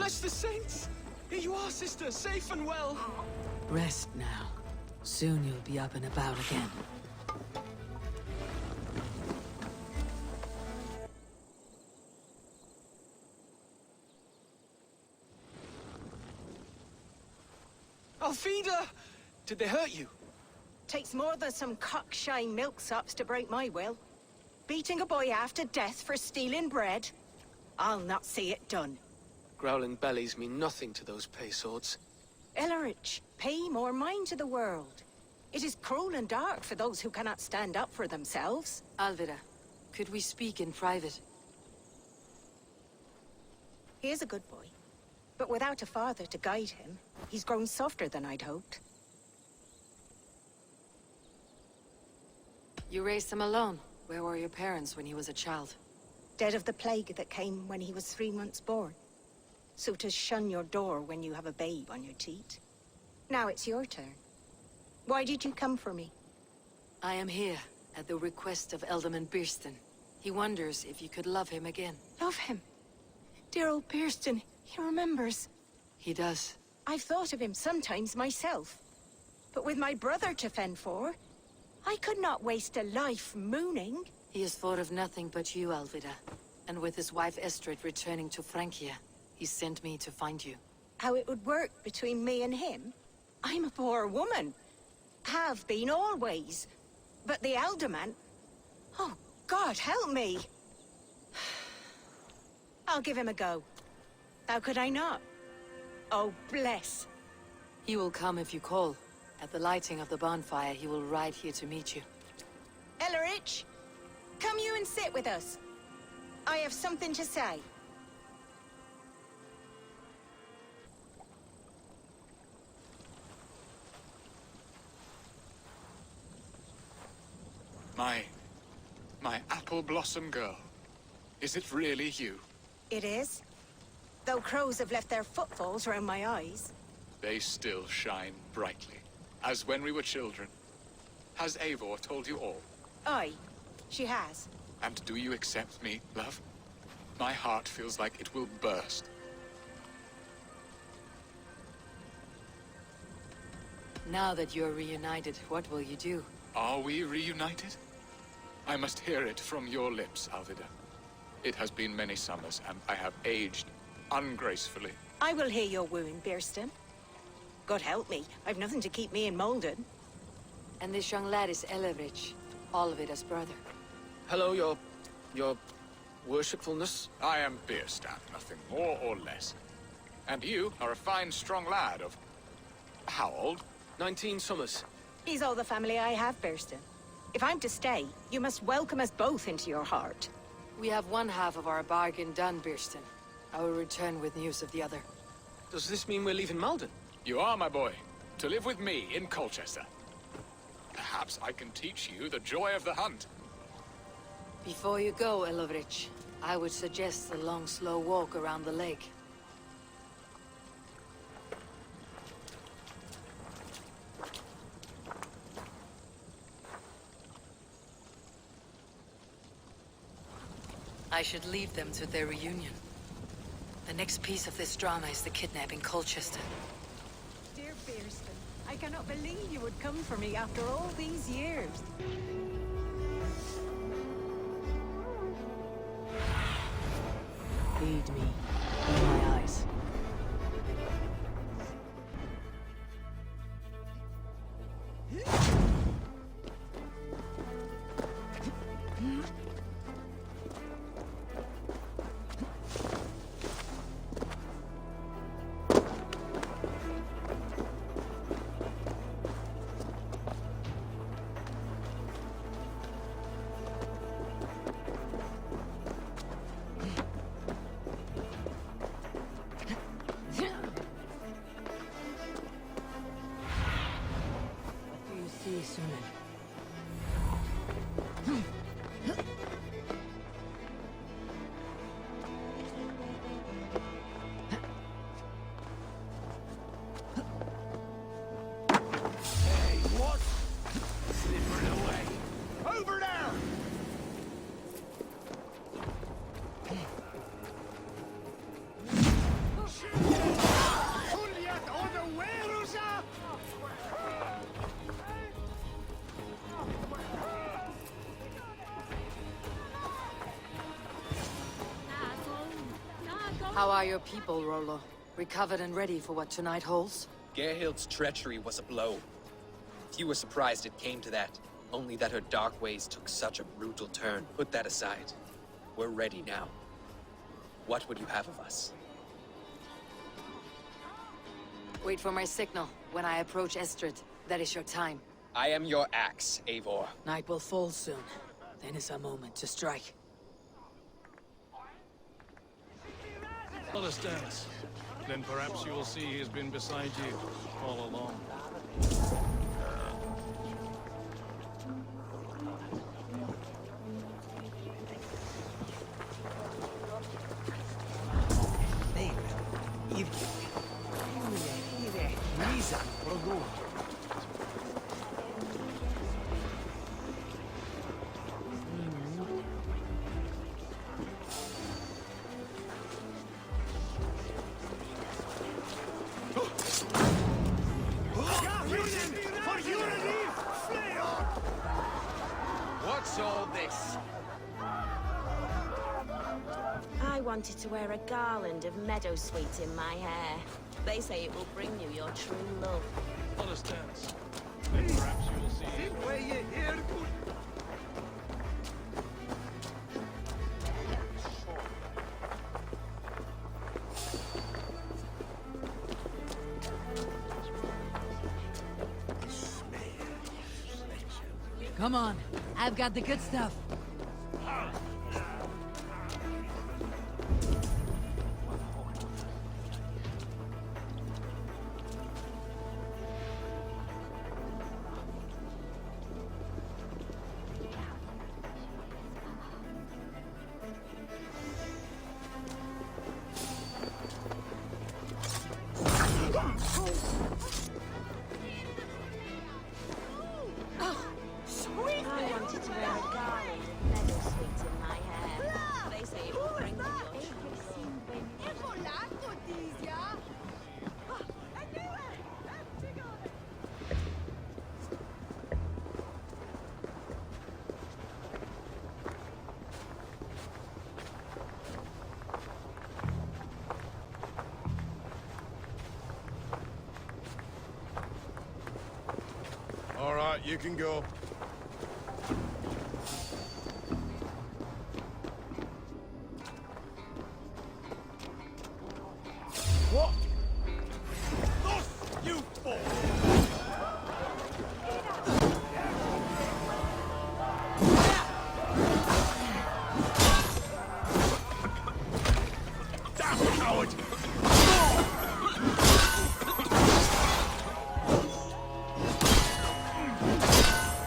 Bless the saints! Here you are, sister, safe and well. Rest now. Soon you'll be up and about again. Alfida! Did they hurt you? Takes more than some cockshy milksops to break my will. Beating a boy half to death for stealing bread? I'll not see it done. Growling bellies mean nothing to those pay swords. Ellerich, pay more mind to the world. It is cruel and dark for those who cannot stand up for themselves. Alvida, could we speak in private? He is a good boy, but without a father to guide him, he's grown softer than I'd hoped. You raised him alone. Where were your parents when he was a child? Dead of the plague that came when he was 3 months born. So to shun your door when you have a babe on your teat. Now it's your turn. Why did you come for me? I am here, at the request of Alderman Birston. He wonders if you could love him again. Love him? Dear old Birston, he remembers. He does. I've thought of him sometimes myself. But with my brother to fend for, I could not waste a life mooning. He has thought of nothing but you, Alvida. And with his wife Estrid returning to Francia, he sent me to find you. How it would work between me and him? I'm a poor woman. Have been always. But the alderman... Oh, God help me! I'll give him a go. How could I not? Oh, bless. He will come if you call. At the lighting of the bonfire, he will ride here to meet you. Ellerich, come you and sit with us. I have something to say. My apple blossom girl. Is it really you? It is. Though crows have left their footfalls around my eyes. They still shine brightly, as when we were children. Has Eivor told you all? Aye, she has. And do you accept me, love? My heart feels like it will burst. Now that you're reunited, what will you do? Are we reunited? I must hear it from your lips, Alvida. It has been many summers, and I have aged ungracefully. I will hear your wooing, Birston. God help me, I've nothing to keep me in Malden. And this young lad is Ellerich, Alvida's brother. Hello, your worshipfulness. I am Bierstadt, nothing more or less. And you are a fine, strong lad of... how old? 19 summers. He's all the family I have, Birston. If I'm to stay, you must welcome us both into your heart. We have one half of our bargain done, Birston. I will return with news of the other. Does this mean we're leaving Malden? You are, my boy, to live with me in Colchester. Perhaps I can teach you the joy of the hunt. Before you go, Ellerich, I would suggest a long, slow walk around the lake. I should leave them to their reunion. The next piece of this drama is the kidnapping Colchester. Dear Birston, I cannot believe you would come for me after all these years. Lead me in my eyes. How are your people, Rollo? Recovered and ready for what tonight holds? Gerhild's treachery was a blow. Few were surprised it came to that. Only that her dark ways took such a brutal turn. Put that aside. We're ready now. What would you have of us? Wait for my signal. When I approach Estrid, that is your time. I am your axe, Eivor. Night will fall soon. Then is our moment to strike. Understands. Then perhaps you will see he has been beside you all along. What's all this? I wanted to wear a garland of meadowsweet in my hair. They say it will bring you your true love. Understands. Then perhaps you will see. Come on, I've got the good stuff. I wanted to wear a garland of meadowsweet in my hair. They say it will bring you your true love. All right, you can go. What? Thus you fall! Damn coward!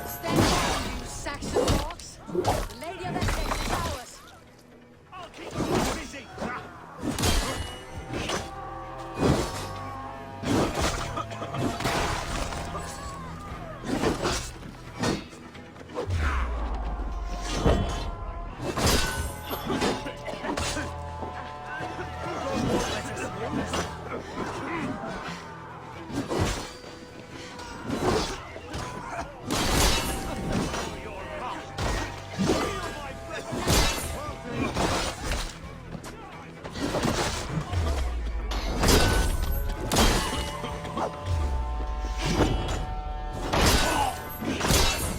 Stand down, you Saxon dogs. The Lady of Essex is ours. I'll keep you busy!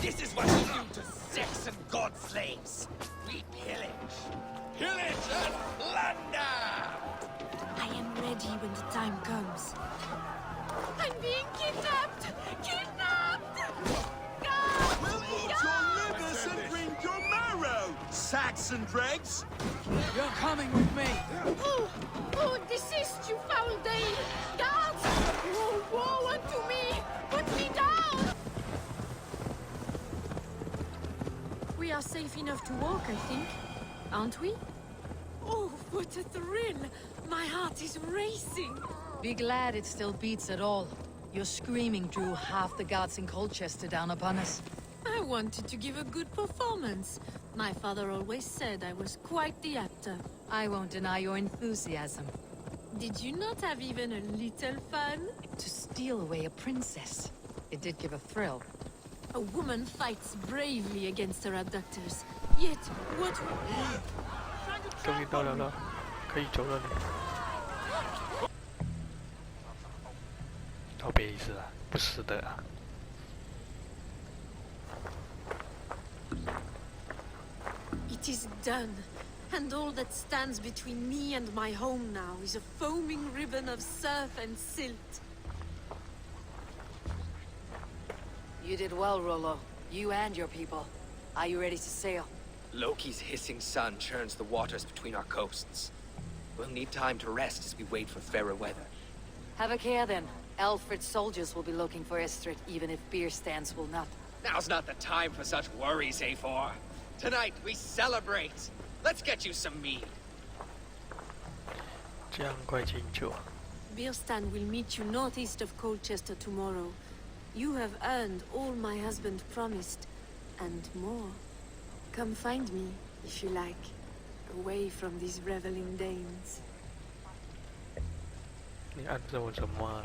This is what we do to Saxon god slaves. We pillage. Pillage and plunder! I am ready when the time comes. I'm being kidnapped! Kidnapped! We'll eat your livers and drink your marrow, Saxon dregs! You're coming with me! Oh, desist, you foul Dane! Guards! Oh, woe unto me! Put me down! We are safe enough to walk, I think. Aren't we? Oh, what a thrill! My heart is racing! Be glad it still beats at all. Your screaming drew half the guards in Colchester down upon us. I wanted to give a good performance. My father always said I was quite the actor. I won't deny your enthusiasm. Did you not have even a little fun? To steal away a princess. It did give a thrill. A woman fights bravely against her abductors. Yet, what... 可以走了呢。哦，别意思了，不是的啊。It is done, and all that stands between me and my home now is a foaming ribbon of surf and silt. You did well, Rollo. You and your people. Are you ready to sail? Loki's hissing sun churns the waters between our coasts. We'll need time to rest as we wait for fairer weather. Have a care then. Alfred's soldiers will be looking for Estrid, even if beer stands will not. Now's not the time for such worries, A4. Tonight we celebrate. Let's get you some mead. 这样快敬酒。Bierstan will meet you northeast of Colchester tomorrow. You have earned all my husband promised, and more. Come find me, if you like, away from these reveling Danes. 你按着我什么啊？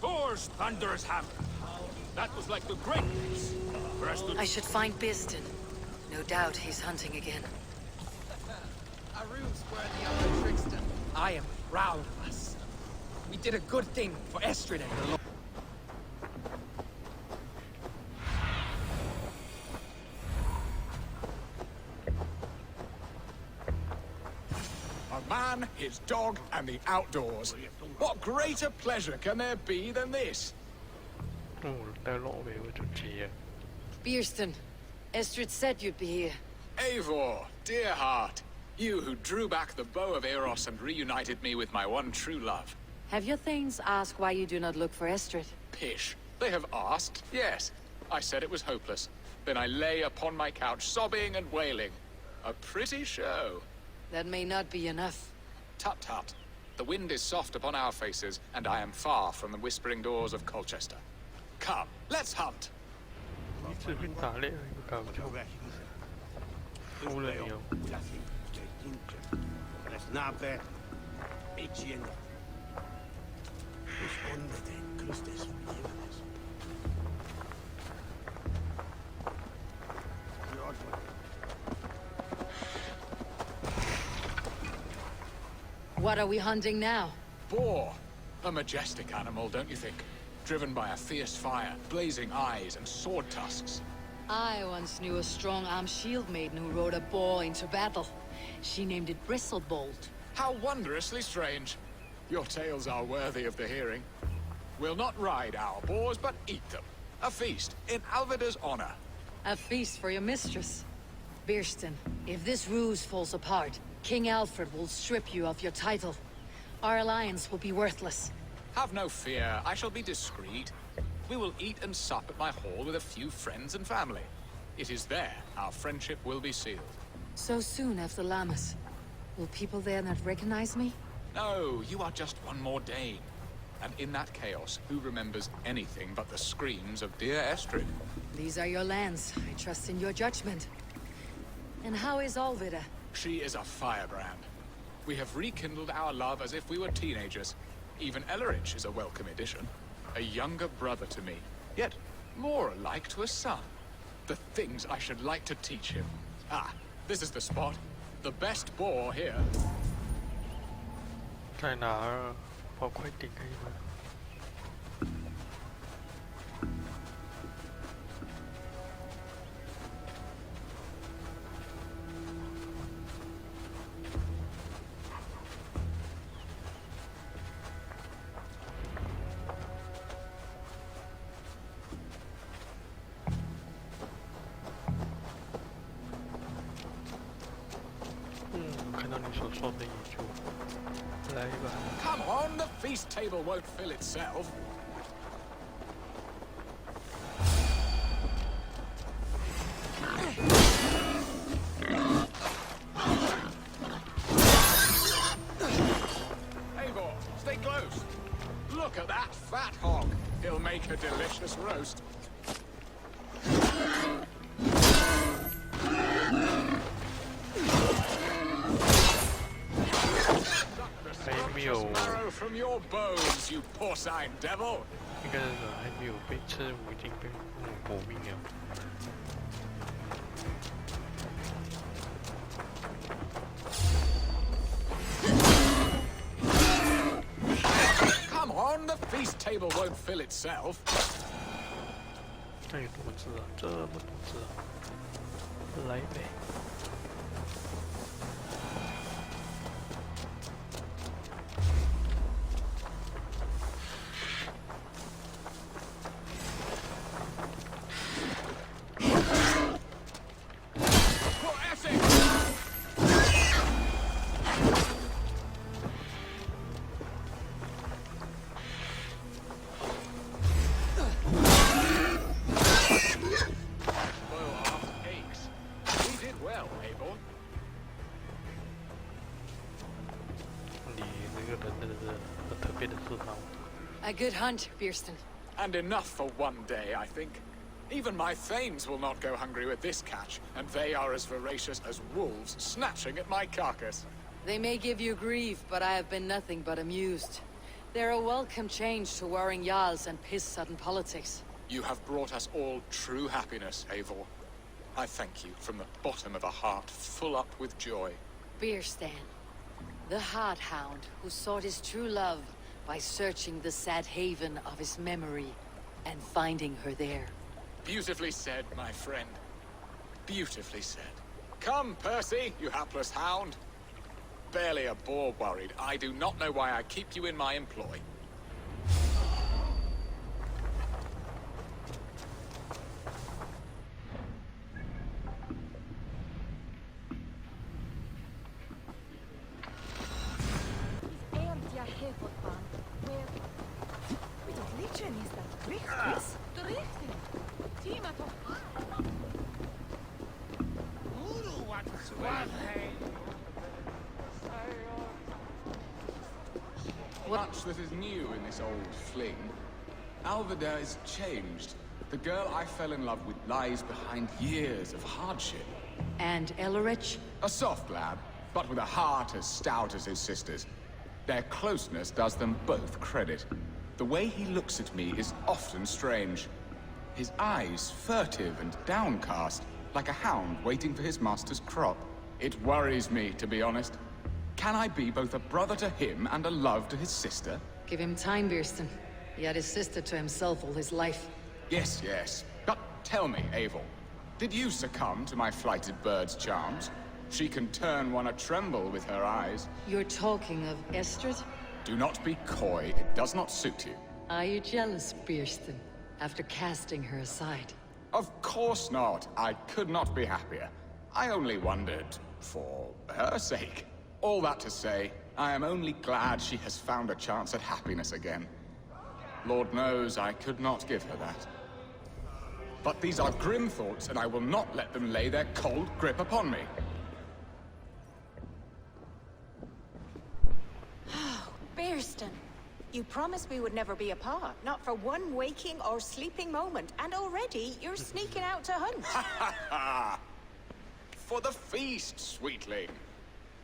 Thor's thunderous hammer. That was like the greatness. I should find Bierstan. No doubt he's hunting again. Aru's worthy of the trickster. I am proud of us. We did a good thing for Estrid and her lord. A man, his dog, and the outdoors. What greater pleasure can there be than this? 哦，带老尾我就接。 Bierstan, Estrid said you'd be here. Eivor, dear heart, you who drew back the bow of Eros and reunited me with my one true love. Have your thanes asked why you do not look for Estrid? Pish. They have asked, yes. I said it was hopeless. Then I lay upon my couch, sobbing and wailing. A pretty show. That may not be enough. Tut tut. The wind is soft upon our faces, and I am far from the whispering doors of Colchester. Come, let's hunt. 一直跟打猎不搞就输了有。 What are we hunting now? Boar. A majestic animal, don't you think? Driven by a fierce fire, blazing eyes, and sword tusks. I once knew a strong-armed shield maiden who rode a boar into battle. She named it Bristlebolt. How wondrously strange. Your tales are worthy of the hearing. We'll not ride our boars, but eat them. A feast, in Alvida's honor. A feast for your mistress. Bierstan, if this ruse falls apart, King Alfred will strip you of your title. Our alliance will be worthless. Have no fear, I shall be discreet. We will eat and sup at my hall with a few friends and family. It is there our friendship will be sealed. So soon after Lammas. Will people there not recognize me? No, you are just one more Dane. And in that chaos, who remembers anything but the screams of dear Estrid? These are your lands. I trust in your judgment. And how is Alvida? She is a firebrand. We have rekindled our love as if we were teenagers. Even Ellerich is a welcome addition. A younger brother to me, yet more alike to a son. The things I should like to teach him. Ah, this is the spot. The best boar here. 在哪儿？跑快点可以吗？ 看到你所说的也就来吧。 Come on, the feast table won't fill itself. Eivor, stay close. Look at that fat hog. He'll make a delicious roast. 还没有， Marrow from your bones, you porcine devil. 应该是还没有被吃，我已经被抹命了。And the feast table won't fill itself. 那有多只啊？这么多只啊！来呗。A good hunt, Bierston. And enough for one day, I think. Even my thanes will not go hungry with this catch, and they are as voracious as wolves snatching at my carcass. They may give you grief, but I have been nothing but amused. They're a welcome change to warring Jarls and piss-sudden politics. You have brought us all true happiness, Eivor. I thank you from the bottom of a heart full up with joy. Bierstan, the Heart Hound who sought his true love by searching the sad haven of his memory and finding her there. Beautifully said, my friend. Beautifully said. Come, Percy, you hapless hound. Barely a boar worried. I do not know why I keep you in my employ. Much that is new in this old fling. Alvida is changed. The girl I fell in love with lies behind years of hardship. And Ellerich? A soft lad, but with a heart as stout as his sister's. Their closeness does them both credit. The way he looks at me is often strange. His eyes furtive and downcast, like a hound waiting for his master's crop. It worries me, to be honest. Can I be both a brother to him and a love to his sister? Give him time, Bierston. He had his sister to himself all his life. Yes, yes. But tell me, Eivor, did you succumb to my flighted bird's charms? She can turn one a tremble with her eyes. You're talking of Estrid? Do not be coy, it does not suit you. Are you jealous, Bierston, after casting her aside? Of course not. I could not be happier. I only wondered, for her sake. All that to say, I am only glad she has found a chance at happiness again. Lord knows I could not give her that. But these are grim thoughts, and I will not let them lay their cold grip upon me. Bierston, you promised we would never be apart, not for one waking or sleeping moment, and already you're sneaking out to hunt. Ha ha ha! For the feast, sweetling.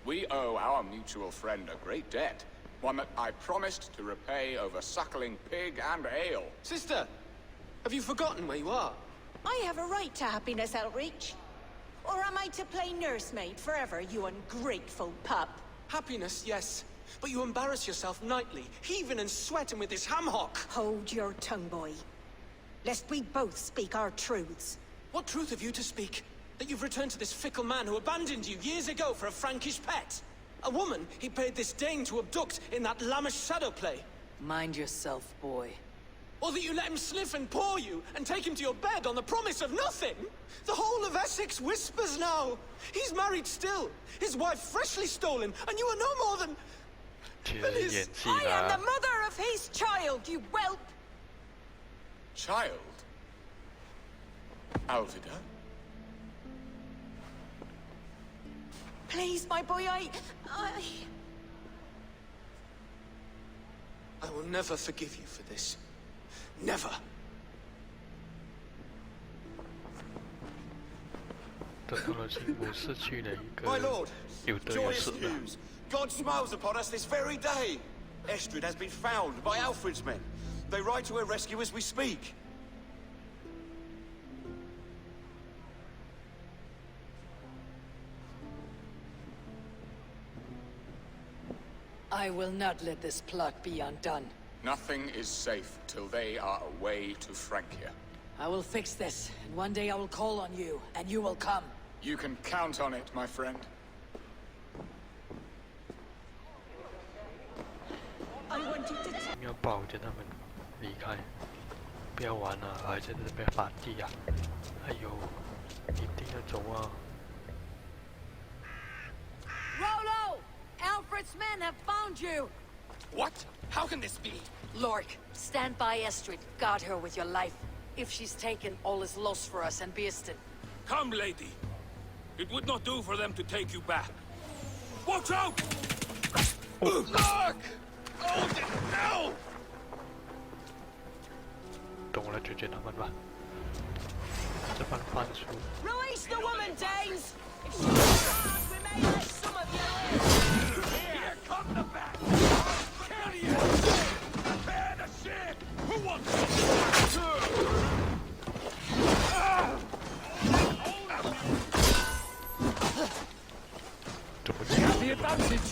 We owe our mutual friend a great debt. One that I promised to repay over suckling pig and ale. Sister, have you forgotten where you are? I have a right to happiness, Outreach. Or am I to play nursemaid forever, you ungrateful pup? Happiness, yes. But you embarrass yourself nightly, heaving and sweating with this ham-hock. Hold your tongue, boy. Lest we both speak our truths. What truth have you to speak? That you've returned to this fickle man who abandoned you years ago for a Frankish pet? A woman he paid this Dane to abduct in that lammish shadow play? Mind yourself, boy. Or that you let him sniff and paw you, and take him to your bed on the promise of nothing? The whole of Essex whispers now. He's married still, his wife freshly stolen, and you are no more than... 其实演戏 I am 啦 the，mother of his child, you whelp! Child? Alvida? Please, my boy, I will never forgive you for this. Never. 得到了幸福，失去了一个 My lord, 有得有 joyous 失的。 news. God smiles upon us this very day. Estrid has been found by Alfred's men. They ride to her rescue as we speak. I will not let this plot be undone. Nothing is safe till they are away to Francia. I will fix this, and one day I will call on you, and you will come. You can count on it, my friend. I wanted to 要抱着他们离开，不要玩了，还在这边反击啊！哎呦，一定要走啊！ Rolo! Alfred's men have found you! What? How can this be? Lork, stand by Estrid. Guard her with your life. If she's taken, all is lost for us and Beerston. Come, lady. It would not do for them to take you back. Watch out! Look! Hold it now! 懂了，解决他们吧。这番翻书。 Release the woman, Danes! If she dies, we may let some of you in! Here come the bat! Kill you! Prepare the ship! Who wants the advantage!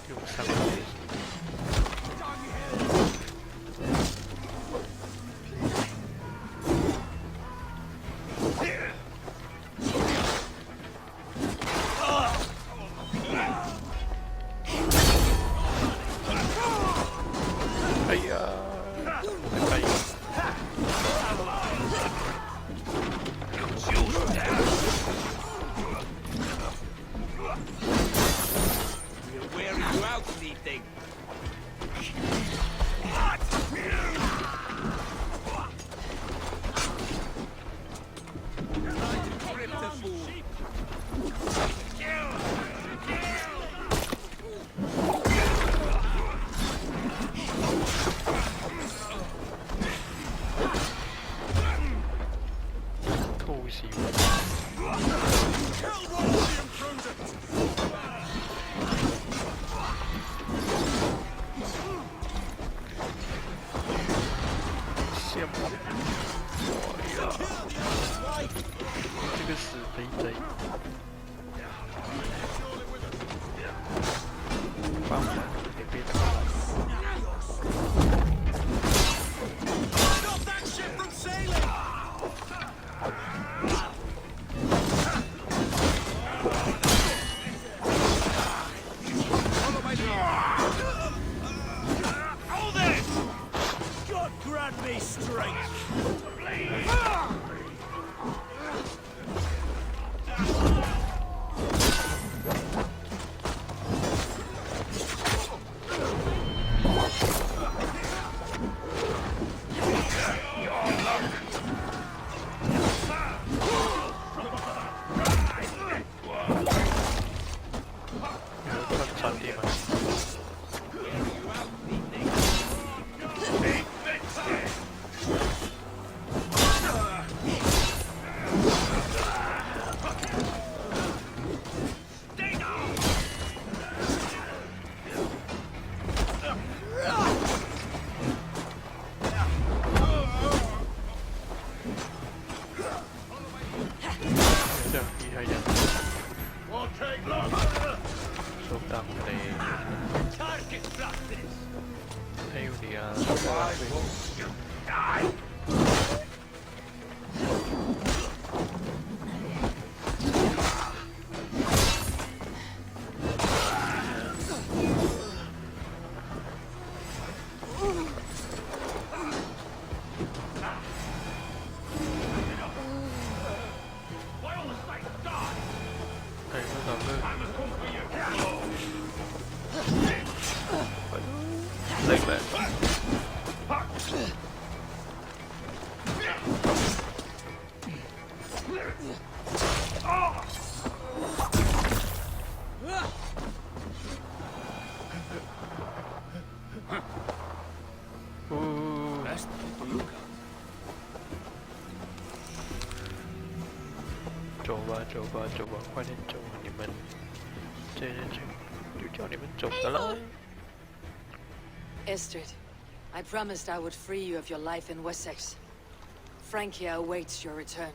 用3个。 这个死肥贼，帮忙你别打。 Stop that ship from sailing! Follow my lead! Hold it! God grant me strength!走吧，走吧，走吧，快点走！你们这人就叫你们走的了。Estrid, I promised I would free you of your life in Wessex. Francia awaits your return.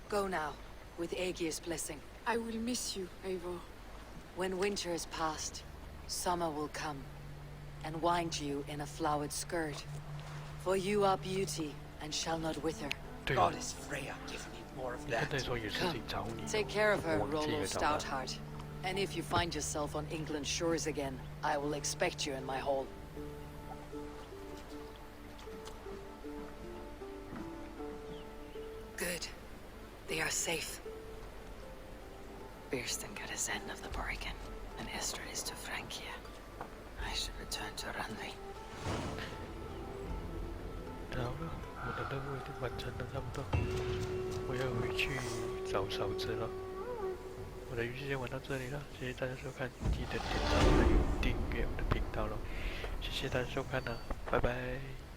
Go now, with Aegir's blessing. I will miss you, Eivor. When winter is past, summer will come. and wind you in a flowered skirt. For you are beauty, and shall not wither. Goddess Freya, give me more of 你刚 that. 才说有事情找你， Take care of her, 我忘记 Rollo 了找他。 Stoutheart. And if you find yourself on England's shores again, I will expect you in my hall. Good. They are safe. Bearston got his end of the bargain, and Esther is to Francia. I should return to Randvi. 好了，我的任务已经完成了，差不多，我要回去找嫂子了。我的游戏先玩到这里了，谢谢大家收看，记得点赞还有订阅我的频道喽，谢谢大家收看了，拜拜。